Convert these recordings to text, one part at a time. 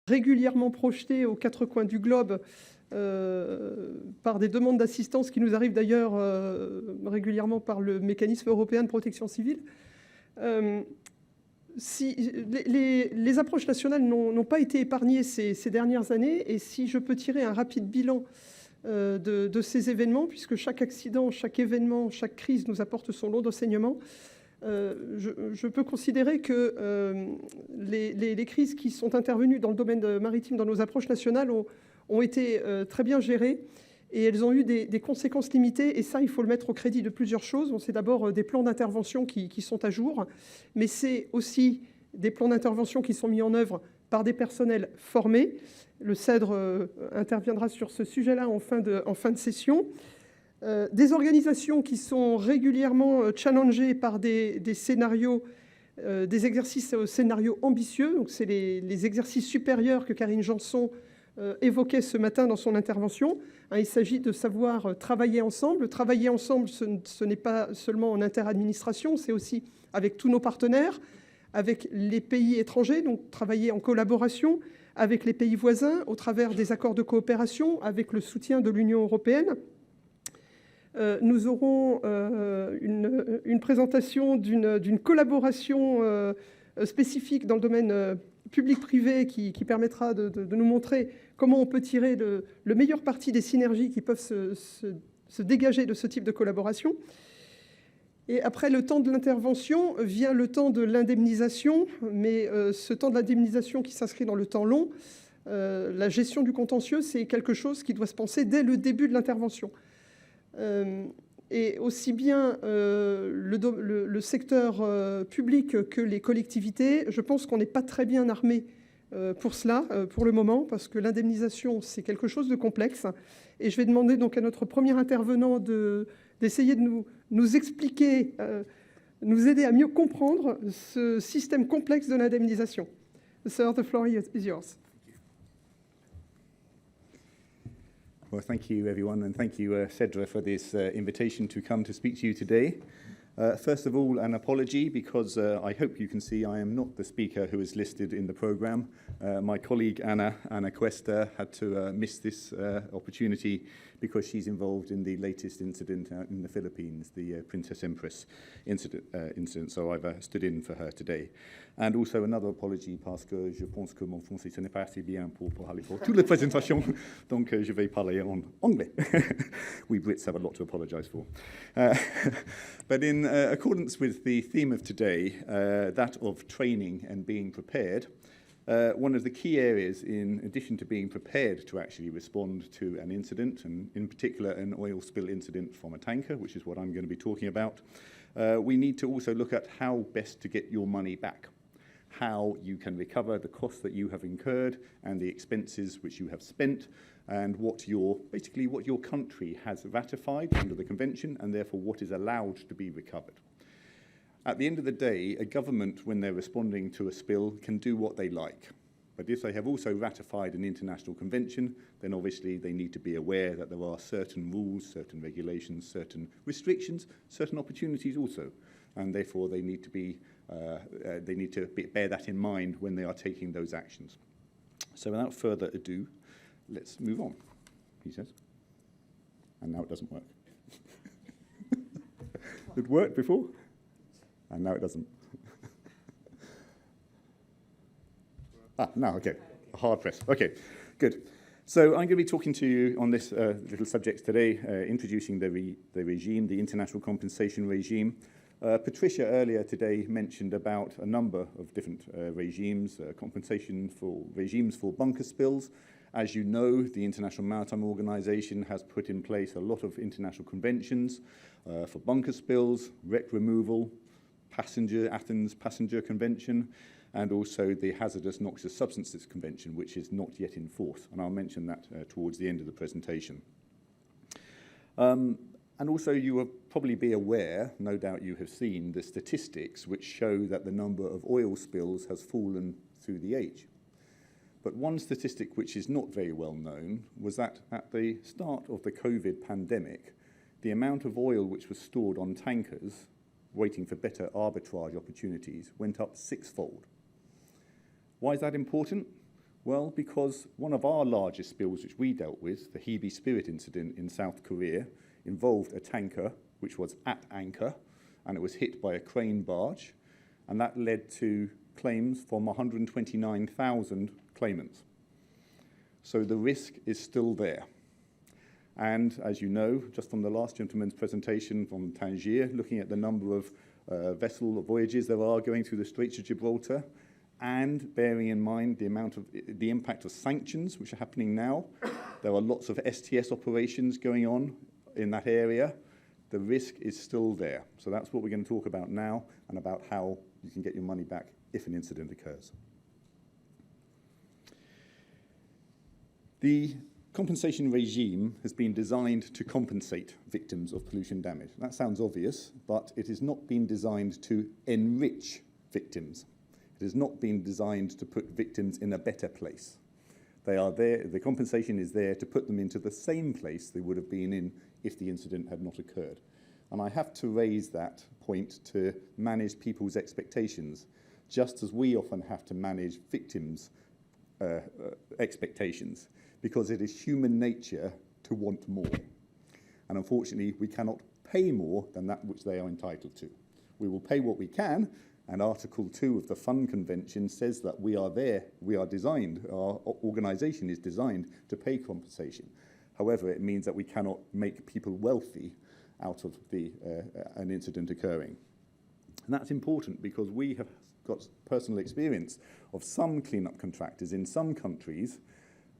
régulièrement projetés aux quatre coins du globe par des demandes d'assistance qui nous arrivent d'ailleurs régulièrement par le mécanisme européen de protection civile. Si les approches nationales n'ont pas été épargnées ces dernières années, et si je peux tirer un rapide bilan de ces événements, puisque chaque accident, chaque événement, chaque crise nous apporte son lot d'enseignements, je peux considérer que les crises qui sont intervenues dans le domaine maritime dans nos approches nationales ont été très bien gérées, et elles ont eu des conséquences limitées, et ça, il faut le mettre au crédit de plusieurs choses. C'est d'abord des plans d'intervention qui sont à jour, mais c'est aussi des plans d'intervention qui sont mis en œuvre par des personnels formés. Le Cedre interviendra sur ce sujet-là en fin de session. Des organisations qui sont régulièrement challengées par des scénarios, des exercices aux scénarios ambitieux. Donc c'est les exercices supérieurs que Karine Janson évoquait ce matin dans son intervention. Il s'agit de savoir travailler ensemble. Travailler ensemble, ce n'est pas seulement en interadministration, c'est aussi avec tous nos partenaires, avec les pays étrangers, donc travailler en collaboration avec les pays voisins au travers des accords de coopération, avec le soutien de l'Union européenne. Nous aurons une présentation d'une collaboration spécifique dans le domaine public-privé qui permettra de nous montrer comment on peut tirer le meilleur parti des synergies qui peuvent se dégager de ce type de collaboration. Et après le temps de l'intervention vient le temps de l'indemnisation, mais ce temps de l'indemnisation qui s'inscrit dans le temps long, la gestion du contentieux, c'est quelque chose qui doit se penser dès le début de l'intervention. Et aussi bien le secteur public que les collectivités, je pense qu'on n'est pas très bien armé pour cela, pour le moment, parce que l'indemnisation, c'est quelque chose de complexe. Et je vais demander donc à notre premier intervenant d'essayer de nous expliquer, nous aider à mieux comprendre ce système complexe de l'indemnisation. Sir, the floor is yours. Well, thank you, everyone, and thank you, Cedre, for this invitation to come to speak to you today. First of all, an apology, because I hope you can see I am not the speaker who is listed in the programme. My colleague Anna Cuesta had to miss this opportunity because she's involved in the latest incident out in the Philippines, the Princess Empress incident, so I've stood in for her today. And also another apology parce que je pense que mon français ce n'est pas assez bien pour parler pour toute la présentation, donc je vais parler en anglais. We Brits have a lot to apologise for. But in accordance with the theme of today, that of training and being prepared, one of the key areas, in addition to being prepared to actually respond to an incident, and in particular an oil spill incident from a tanker, which is what I'm going to be talking about, we need to also look at how best to get your money back, how you can recover the costs that you have incurred and the expenses which you have spent, and basically what your country has ratified under the convention, and therefore what is allowed to be recovered. At the end of the day, a government, when they're responding to a spill, can do what they like. But if they have also ratified an international convention, then obviously they need to be aware that there are certain rules, certain regulations, certain restrictions, certain opportunities also. And therefore they need to bear that in mind when they are taking those actions. So without further ado, let's move on, he says. And now it doesn't work. It worked before? And now it doesn't. Now, okay. A hard press. Okay, good. So I'm going to be talking to you on this little subject today, introducing the regime, the international compensation regime. Patricia earlier today mentioned about a number of different regimes, compensation for regimes for bunker spills. As you know, the International Maritime Organization has put in place a lot of international conventions for bunker spills, wreck removal, Athens Passenger Convention, and also the Hazardous Noxious Substances Convention, which is not yet in force. And I'll mention that towards the end of the presentation. And also you will probably be aware, no doubt you have seen, the statistics which show that the number of oil spills has fallen through the age. But one statistic which is not very well known was that at the start of the COVID pandemic, the amount of oil which was stored on tankers waiting for better arbitrage opportunities went up 6-fold. Why is that important? Well, because one of our largest spills which we dealt with, the Hebe Spirit incident in South Korea, involved a tanker which was at anchor, and it was hit by a crane barge, and that led to claims from 129,000 claimants. So the risk is still there. And as you know, just from the last gentleman's presentation from Tangier, looking at the number of vessel voyages there are going through the Straits of Gibraltar, and bearing in mind the impact of sanctions which are happening now, there are lots of STS operations going on in that area. The risk is still there. So that's what we're going to talk about now, and about how you can get your money back if an incident occurs. The compensation regime has been designed to compensate victims of pollution damage. That sounds obvious, but it has not been designed to enrich victims. It has not been designed to put victims in a better place. They are there, the compensation is there to put them into the same place they would have been in if the incident had not occurred. And I have to raise that point to manage people's expectations, just as we often have to manage victims' expectations, because it is human nature to want more. And unfortunately, we cannot pay more than that which they are entitled to. We will pay what we can, and Article 2 of the Fund Convention says that we are there, we are designed, our organisation is designed to pay compensation. However, it means that we cannot make people wealthy out of an incident occurring. And that's important because we have got personal experience of some cleanup contractors in some countries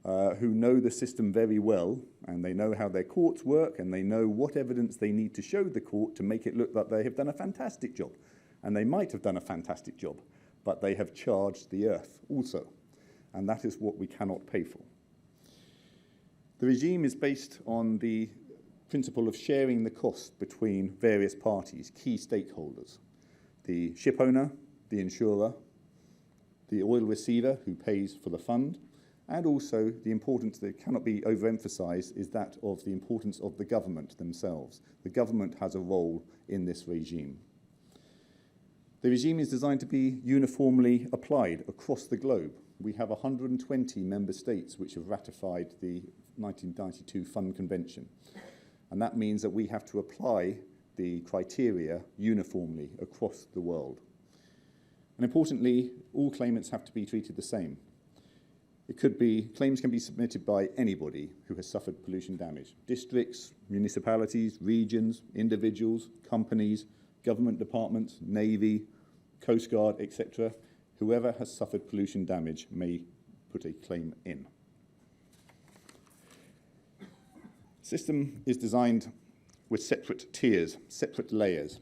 who know the system very well, and they know how their courts work, and they know what evidence they need to show the court to make it look like they have done a fantastic job. And they might have done a fantastic job, but they have charged the earth also. And that is what we cannot pay for. The regime is based on the principle of sharing the cost between various parties, key stakeholders. The ship owner, the insurer, the oil receiver who pays for the fund, and also the importance that cannot be overemphasized is that of the importance of the government themselves. The government has a role in this regime. The regime is designed to be uniformly applied across the globe. We have 120 member states which have ratified the 1992 Fund Convention. And that means that we have to apply the criteria uniformly across the world. And importantly, all claimants have to be treated the same. Claims can be submitted by anybody who has suffered pollution damage. Districts, municipalities, regions, individuals, companies, government departments, Navy, Coast Guard, etc. Whoever has suffered pollution damage may put a claim in. The system is designed with separate tiers, separate layers.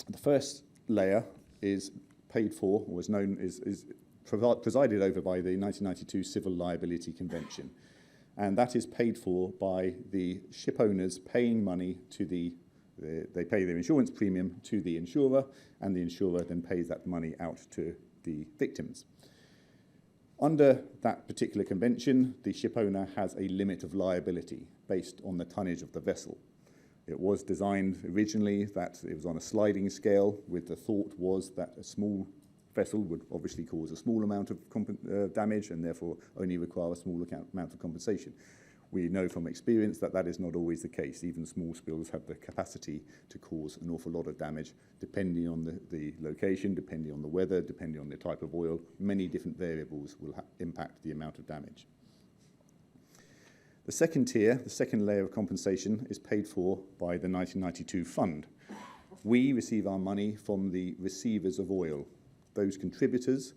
The first layer is paid for, or is presided over by the 1992 Civil Liability Convention. And that is paid for by the ship owners paying money to they pay their insurance premium to the insurer, and the insurer then pays that money out to the victims. Under that particular convention, the ship owner has a limit of liability based on the tonnage of the vessel. It was designed originally that it was on a sliding scale, with the thought was that a small vessel would obviously cause a small amount of damage and therefore only require a small amount of compensation. We know from experience that that is not always the case. Even small spills have the capacity to cause an awful lot of damage, depending on the location, depending on the weather, depending on the type of oil. Many different variables will impact the amount of damage. The second tier, the second layer of compensation, is paid for by the 1992 fund. We receive our money from the receivers of oil, those contributors,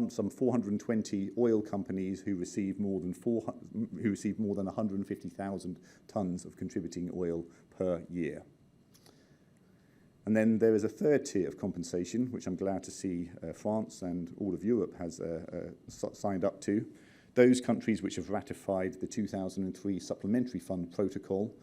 some 420 oil companies who receive more than 150,000 tons of contributing oil per year. And then there is a third tier of compensation, which I'm glad to see France and all of Europe has signed up to. Those countries which have ratified the 2003 Supplementary Fund Protocol,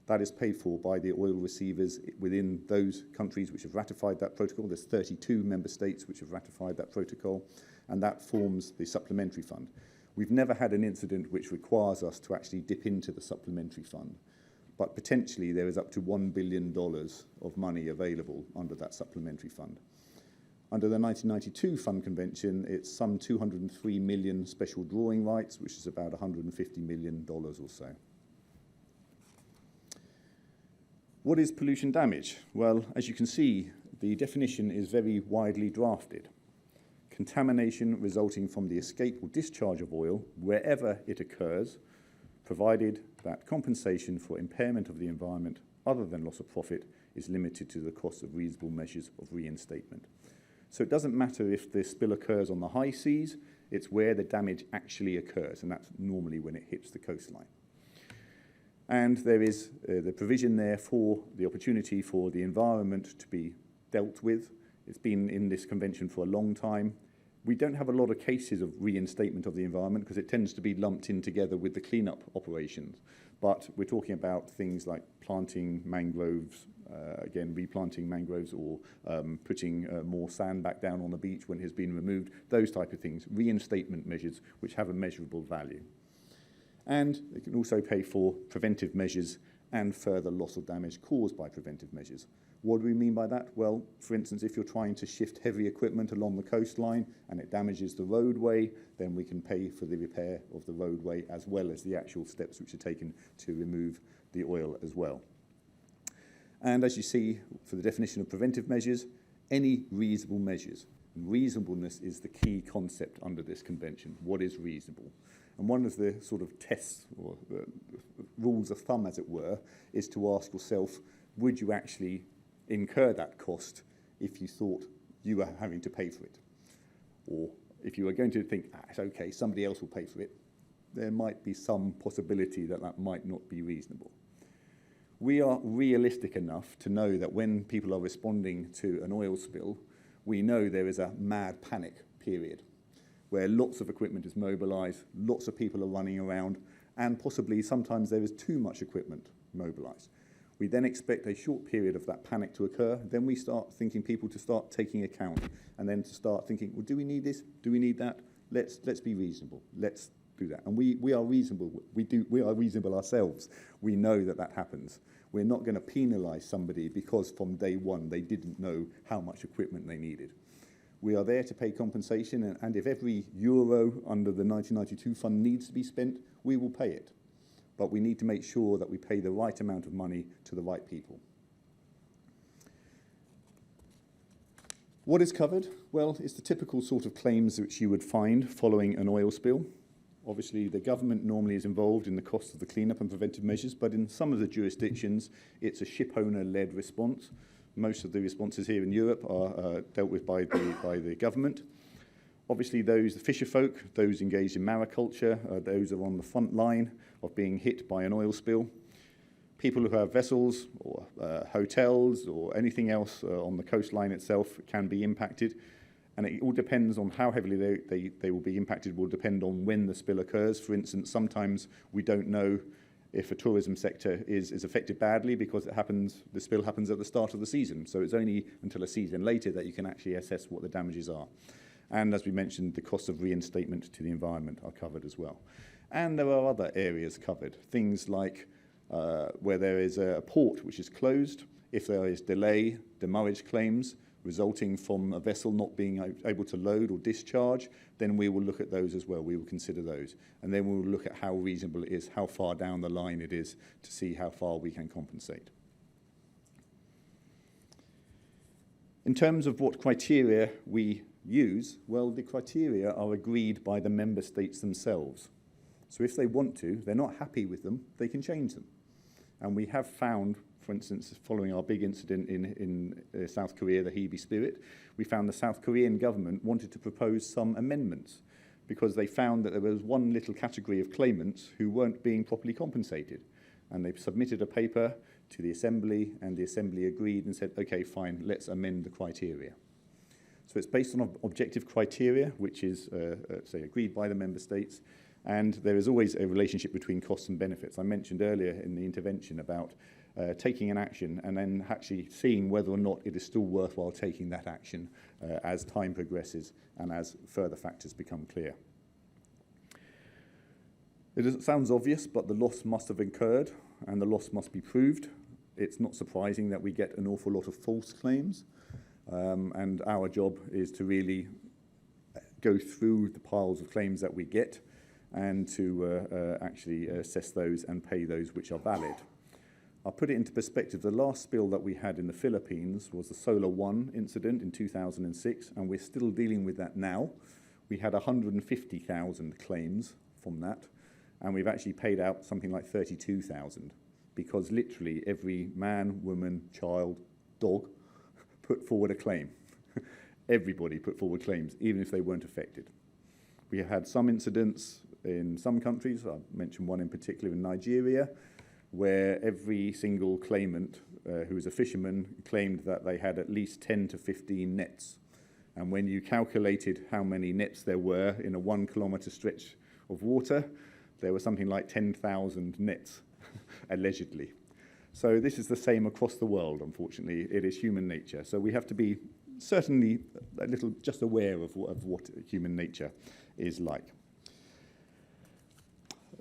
that is paid for by the oil receivers within those countries which have ratified that protocol. There's 32 member states which have ratified that protocol, and that forms the supplementary fund. We've never had an incident which requires us to actually dip into the supplementary fund, but potentially there is up to $1 billion of money available under that supplementary fund. Under the 1992 Fund Convention, it's some 203 million special drawing rights, which is about $150 million or so. What is pollution damage? Well, as you can see, the definition is very widely drafted. Contamination resulting from the escape or discharge of oil wherever it occurs, provided that compensation for impairment of the environment other than loss of profit is limited to the cost of reasonable measures of reinstatement. So it doesn't matter if the spill occurs on the high seas, it's where the damage actually occurs, and that's normally when it hits the coastline. And there is the provision there for the opportunity for the environment to be dealt with. It's been in this convention for a long time. We don't have a lot of cases of reinstatement of the environment because it tends to be lumped in together with the cleanup operations. But we're talking about things like planting mangroves, again, replanting mangroves, or putting more sand back down on the beach when it has been removed, those type of things, reinstatement measures which have a measurable value. And it can also pay for preventive measures and further loss or damage caused by preventive measures. What do we mean by that? Well, for instance, if you're trying to shift heavy equipment along the coastline and it damages the roadway, then we can pay for the repair of the roadway as well as the actual steps which are taken to remove the oil as well. And as you see, for the definition of preventive measures, any reasonable measures. And reasonableness is the key concept under this convention. What is reasonable? And one of the sort of tests or rules of thumb, as it were, is to ask yourself, would you actually incur that cost if you thought you were having to pay for it? Or if you were going to think, it's okay, somebody else will pay for it, there might be some possibility that that might not be reasonable. We are realistic enough to know that when people are responding to an oil spill, we know there is a mad panic period where lots of equipment is mobilized, lots of people are running around, and possibly sometimes there is too much equipment mobilized. We then expect a short period of that panic to occur. Then we start thinking people to start taking account, and then to start thinking, well, do we need this? Do we need that? Let's be reasonable. Let's do that. And we are reasonable. We are reasonable ourselves. We know that that happens. We're not going to penalize somebody because from day one they didn't know how much equipment they needed. We are there to pay compensation, and if every euro under the 1992 fund needs to be spent, we will pay it. But we need to make sure that we pay the right amount of money to the right people. What is covered? Well, it's the typical sort of claims which you would find following an oil spill. Obviously, the government normally is involved in the cost of the cleanup and preventive measures, but in some of the jurisdictions, it's a ship owner-led response. Most of the responses here in Europe are dealt with by the government. Obviously, the fisher folk, those engaged in mariculture, those are on the front line of being hit by an oil spill. People who have vessels or hotels or anything else on the coastline itself can be impacted. And it all depends on how heavily they will be impacted, will depend on when the spill occurs. For instance, sometimes we don't know if a tourism sector is affected badly because the spill happens at the start of the season. So it's only until a season later that you can actually assess what the damages are. And as we mentioned, the cost of reinstatement to the environment are covered as well. And there are other areas covered, things like where there is a port which is closed, if there is delay, demurrage claims resulting from a vessel not being able to load or discharge, then we will look at those as well. We will consider those. And then we will look at how reasonable it is, how far down the line it is to see how far we can compensate. In terms of what criteria we use, well, the criteria are agreed by the member states themselves. So if they want to, they're not happy with them, they can change them. And we have found, for instance, following our big incident in South Korea, the Hebe Spirit, we found the South Korean government wanted to propose some amendments because they found that there was one little category of claimants who weren't being properly compensated. And they submitted a paper to the Assembly, and the Assembly agreed and said, okay, fine, let's amend the criteria. So it's based on objective criteria, which is, say, agreed by the member states, and there is always a relationship between costs and benefits. I mentioned earlier in the intervention about taking an action and then actually seeing whether or not it is still worthwhile taking that action as time progresses and as further factors become clear. It sounds obvious, but the loss must have incurred and the loss must be proved. It's not surprising that we get an awful lot of false claims. And our job is to really go through the piles of claims that we get and to actually assess those and pay those which are valid. I'll put it into perspective. The last spill that we had in the Philippines was the Solar One incident in 2006, and we're still dealing with that now. We had 150,000 claims from that, and we've actually paid out something like 32,000, because literally every man, woman, child, dog put forward a claim. Everybody put forward claims, even if they weren't affected. We have had some incidents in some countries. I'll mention one in particular in Nigeria, where every single claimant who was a fisherman claimed that they had at least 10 to 15 nets. And when you calculated how many nets there were in a 1 kilometre stretch of water, there were something like 10,000 nets, allegedly. So this is the same across the world, unfortunately. It is human nature. So we have to be certainly a little just aware of what human nature is like.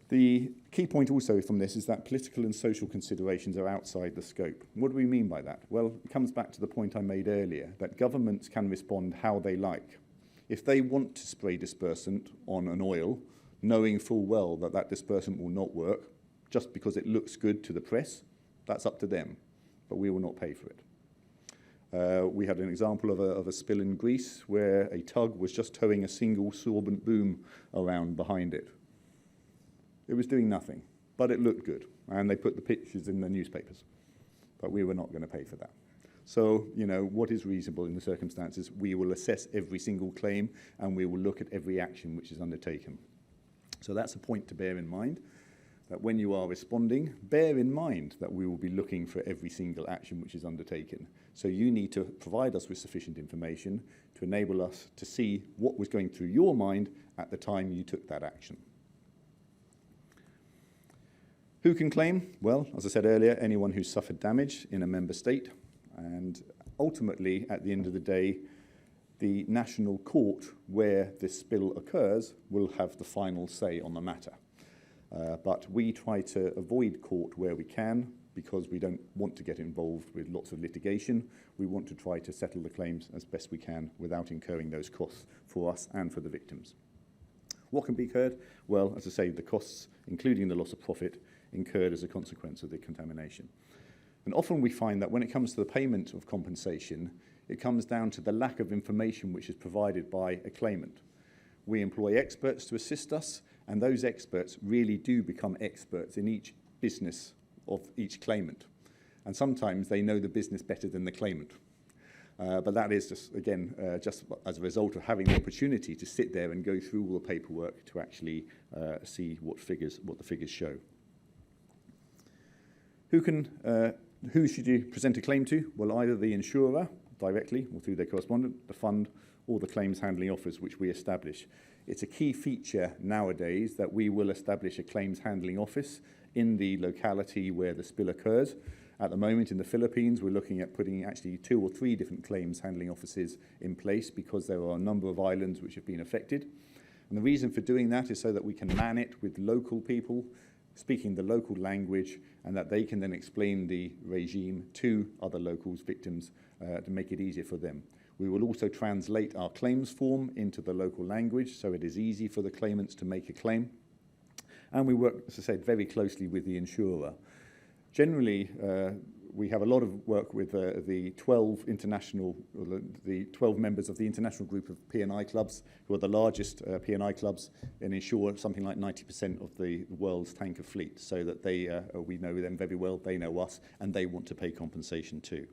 The key point also from this is that political and social considerations are outside the scope. What do we mean by that? Well, it comes back to the point I made earlier, that governments can respond how they like. If they want to spray dispersant on an oil, knowing full well that that dispersant will not work, just because it looks good to the press, that's up to them, but we will not pay for it. We had an example of a spill in Greece where a tug was just towing a single sorbent boom around behind it. It was doing nothing, but it looked good, and they put the pictures in the newspapers, but we were not going to pay for that. So, what is reasonable in the circumstances? We will assess every single claim, and we will look at every action which is undertaken. So that's a point to bear in mind, that when you are responding, bear in mind that we will be looking for every single action which is undertaken. So you need to provide us with sufficient information to enable us to see what was going through your mind at the time you took that action. Who can claim? Well, as I said earlier, anyone who's suffered damage in a member state. And ultimately, at the end of the day, the national court where this spill occurs will have the final say on the matter. But we try to avoid court where we can, because we don't want to get involved with lots of litigation. We want to try to settle the claims as best we can without incurring those costs for us and for the victims. What can be incurred? Well, as I say, the costs, including the loss of profit, incurred as a consequence of the contamination. And often we find that when it comes to the payment of compensation, it comes down to the lack of information which is provided by a claimant. We employ experts to assist us, and those experts really do become experts in each business of each claimant. And sometimes they know the business better than the claimant. But that is just, again, just as a result of having the opportunity to sit there and go through all the paperwork to actually see what the figures show. Who should you present a claim to? Well, either the insurer directly or through their correspondent, the fund, or the claims handling office which we establish. It's a key feature nowadays that we will establish a claims handling office in the locality where the spill occurs. At the moment in the Philippines, we're looking at putting actually 2 or 3 different claims handling offices in place because there are a number of islands which have been affected. And the reason for doing that is so that we can man it with local people speaking the local language, and that they can then explain the regime to other locals, victims, to make it easier for them. We will also translate our claims form into the local language, so it is easy for the claimants to make a claim. And we work, as I said, very closely with the insurer. Generally, we have a lot of work with the 12 members of the international group of P&I clubs, who are the largest P&I clubs, and insure something like 90% of the world's tanker fleet, so that we know them very well, they know us, and they want to pay compensation too.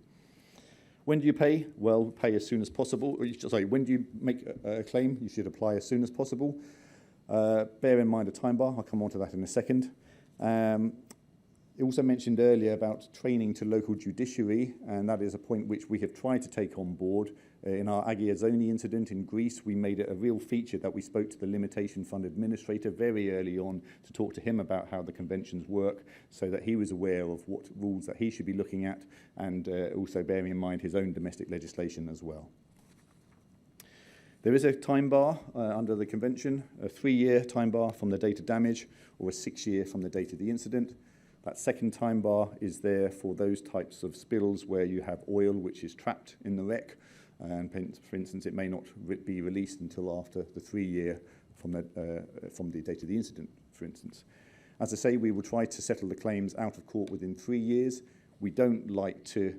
When do you pay? Well, pay as soon as possible. When do you make a claim? You should apply as soon as possible. Bear in mind a time bar. I'll come on to that in a second. It also mentioned earlier about training to local judiciary, and that is a point which we have tried to take on board. In our Agiazoni incident in Greece, we made it a real feature that we spoke to the Limitation Fund administrator very early on to talk to him about how the conventions work, so that he was aware of what rules that he should be looking at, and also bearing in mind his own domestic legislation as well. There is a time bar under the convention, a 3-year time bar from the date of damage, or a 6-year from the date of the incident. That second time bar is there for those types of spills where you have oil which is trapped in the wreck, and for instance, it may not be released until after the 3-year from the date of the incident, for instance. As I say, we will try to settle the claims out of court within 3 years. We don't like to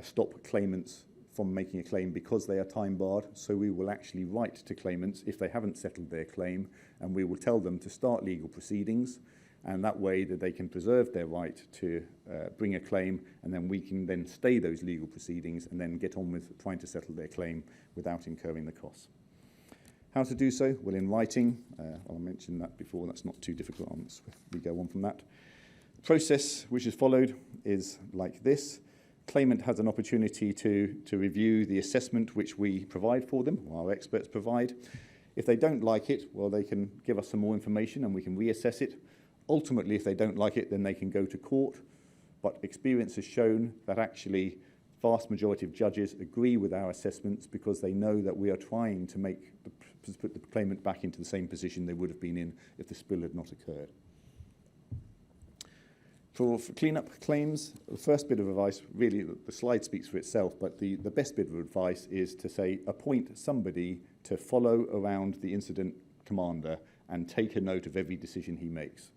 stop claimants from making a claim because they are time barred, so we will actually write to claimants if they haven't settled their claim, and we will tell them to start legal proceedings, and that way that they can preserve their right to bring a claim, and then we can then stay those legal proceedings and then get on with trying to settle their claim without incurring the costs. How to do so? Well, in writing. I mentioned that before. That's not too difficult. We go on from that. The process which is followed is like this. Claimant has an opportunity to review the assessment which we provide for them, or our experts provide. If they don't like it, well, they can give us some more information and we can reassess it. Ultimately, if they don't like it, then they can go to court. But experience has shown that actually vast majority of judges agree with our assessments because they know that we are trying to put the claimant back into the same position they would have been in if the spill had not occurred. For clean-up claims, the first bit of advice, really the slide speaks for itself, but the best bit of advice is to say appoint somebody to follow around the incident commander and take a note of every decision he makes.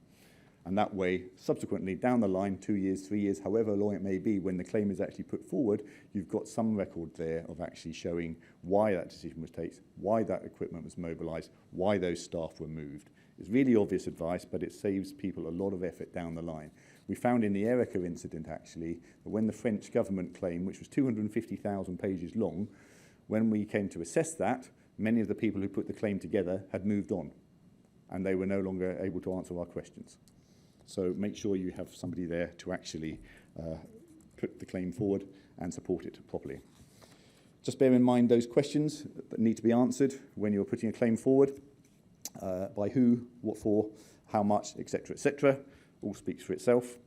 And that way, subsequently, down the line, 2 years, 3 years, however long it may be, when the claim is actually put forward, you've got some record there of actually showing why that decision was taken, why that equipment was mobilised, why those staff were moved. It's really obvious advice, but it saves people a lot of effort down the line. We found in the Erica incident, actually, that when the French government claim, which was 250,000 pages long, when we came to assess that, many of the people who put the claim together had moved on, and they were no longer able to answer our questions. So make sure you have somebody there to actually put the claim forward and support it properly. Just bear in mind those questions that need to be answered when you're putting a claim forward. By who, what for, how much, etc., etc. All speaks for itself.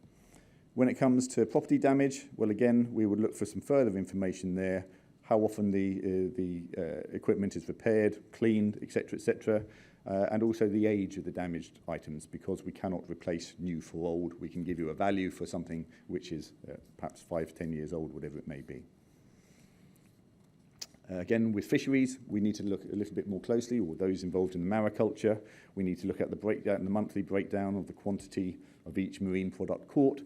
When it comes to property damage, well, again, we would look for some further information there. How often the equipment is repaired, cleaned, etc., etc. And also the age of the damaged items, because we cannot replace new for old. We can give you a value for something which is perhaps 5, 10 years old, whatever it may be. Again, with fisheries, we need to look a little bit more closely, or those involved in the mariculture. We need to look at the breakdown, the monthly breakdown of the quantity of each marine product caught,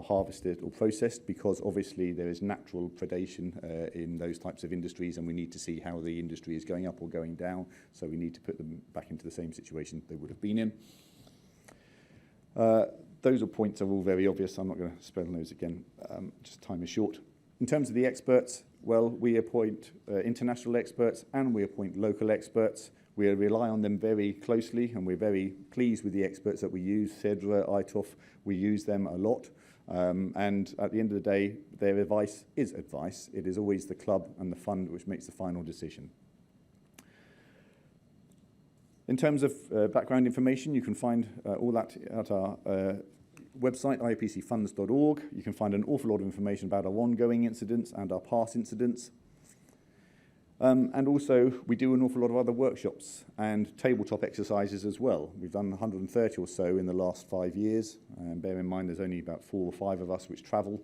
harvested or processed, because obviously there is natural predation in those types of industries, and we need to see how the industry is going up or going down, so we need to put them back into the same situation they would have been in. Those points are all very obvious. I'm not going to spell those again, just time is short. In terms of the experts, well, we appoint international experts and we appoint local experts. We rely on them very closely, and we're very pleased with the experts that we use. Cedre, ITOF, we use them a lot. And at the end of the day, their advice is advice. It is always the club and the fund which makes the final decision. In terms of background information, you can find all that at our website, iapcfunds.org. You can find an awful lot of information about our ongoing incidents and our past incidents. And also, we do an awful lot of other workshops and tabletop exercises as well. We've done 130 or so in the last 5 years. Bear in mind, there's only about 4 or 5 of us which travel,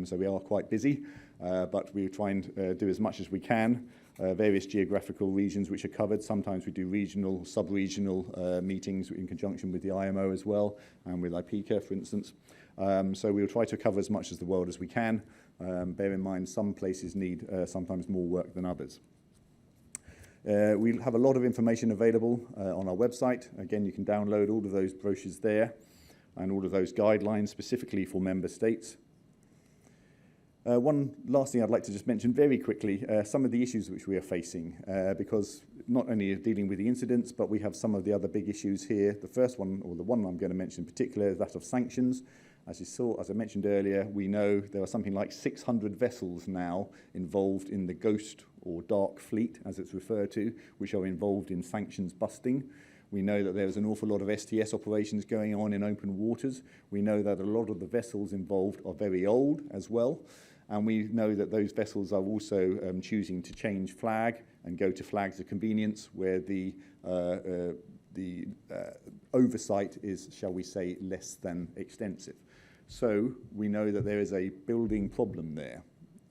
so we are quite busy. But we try and do as much as we can. Various geographical regions which are covered. Sometimes we do regional, sub-regional meetings in conjunction with the IMO as well, and with IPCA, for instance. So we'll try to cover as much of the world as we can. Bear in mind, some places need sometimes more work than others. We have a lot of information available on our website. Again, you can download all of those brochures there and all of those guidelines specifically for member states. One last thing I'd like to just mention very quickly, some of the issues which we are facing, because not only dealing with the incidents, but we have some of the other big issues here. The first one, or the one I'm going to mention in particular, is that of sanctions. As you saw, as I mentioned earlier, we know there are something like 600 vessels now involved in the ghost or dark fleet, as it's referred to, which are involved in sanctions busting. We know that there's an awful lot of STS operations going on in open waters. We know that a lot of the vessels involved are very old as well. And we know that those vessels are also choosing to change flag and go to flags of convenience where the oversight is, shall we say, less than extensive. So we know that there is a building problem there.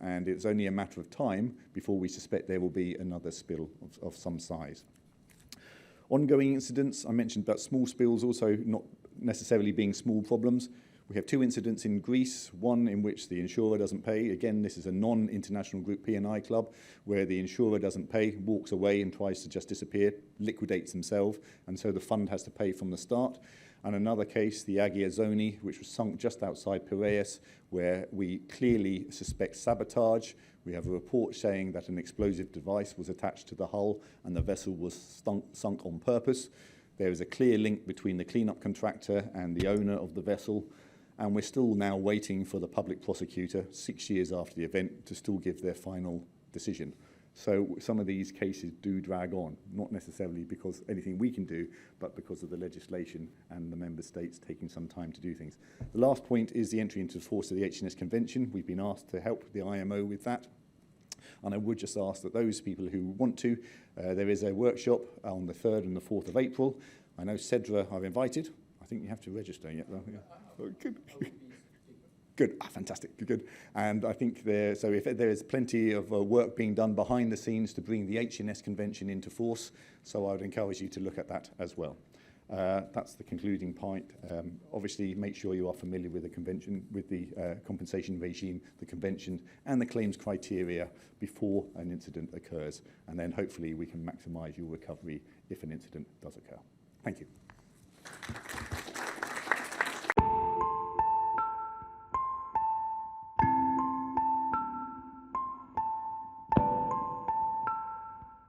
and it's only a matter of time before we suspect there will be another spill of some size. Ongoing incidents, I mentioned about small spills also not necessarily being small problems. We have 2 incidents in Greece, one in which the insurer doesn't pay. Again, this is a non-international group P&I club where the insurer doesn't pay, walks away and tries to just disappear, liquidates themselves, and so the fund has to pay from the start. And another case, the Agia Zoni, which was sunk just outside Piraeus, where we clearly suspect sabotage. We have a report saying that an explosive device was attached to the hull and the vessel was sunk on purpose. There is a clear link between the cleanup contractor and the owner of the vessel, and we're still now waiting for the public prosecutor, 6 years after the event, to still give their final decision. So some of these cases do drag on, not necessarily because anything we can do, but because of the legislation and the member states taking some time to do things. The last point is the entry into force of the HNS Convention. We've been asked to help the IMO with that. And I would just ask that those people who want to, there is a workshop on the 3rd and the 4th of April. I know Cedre are invited. I think you have to register yet. Oh, good. Good. Fantastic. Good. And I think so if there is plenty of work being done behind the scenes to bring the HNS Convention into force, so I would encourage you to look at that as well. That's the concluding point. Obviously, make sure you are familiar with the convention, with the compensation regime, the convention, and the claims criteria before an incident occurs. And then hopefully we can maximise your recovery if an incident does occur. Thank you.